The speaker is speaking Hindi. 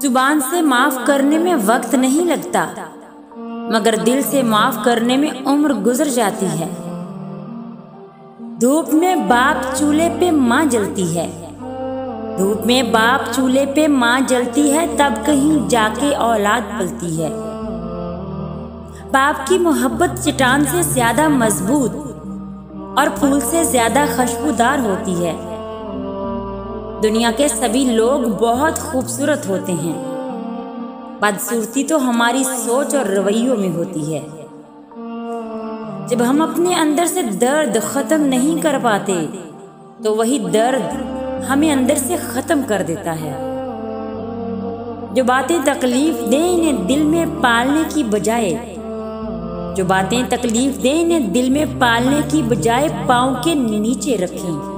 जुबान से माफ करने में वक्त नहीं लगता, मगर दिल से माफ करने में उम्र गुजर जाती है। धूप में बाप चूल्हे पे माँ जलती है, धूप में बाप चूल्हे पे माँ जलती है, तब कहीं जाके औलाद पलती है। बाप की मोहब्बत चट्टान से ज्यादा मजबूत और फूल से ज्यादा खुशबूदार होती है। दुनिया के सभी लोग बहुत खूबसूरत होते हैं, बदसूरती तो हमारी सोच और रवैयों में होती है। जब हम अपने अंदर से दर्द खत्म नहीं कर पाते, तो वही दर्द हमें अंदर से खत्म कर देता है। जो बातें तकलीफ दें इन्हें दिल में पालने की बजाय, जो बातें तकलीफ दें इन्हें दिल में पालने की बजाय पाँव के नीचे रखें।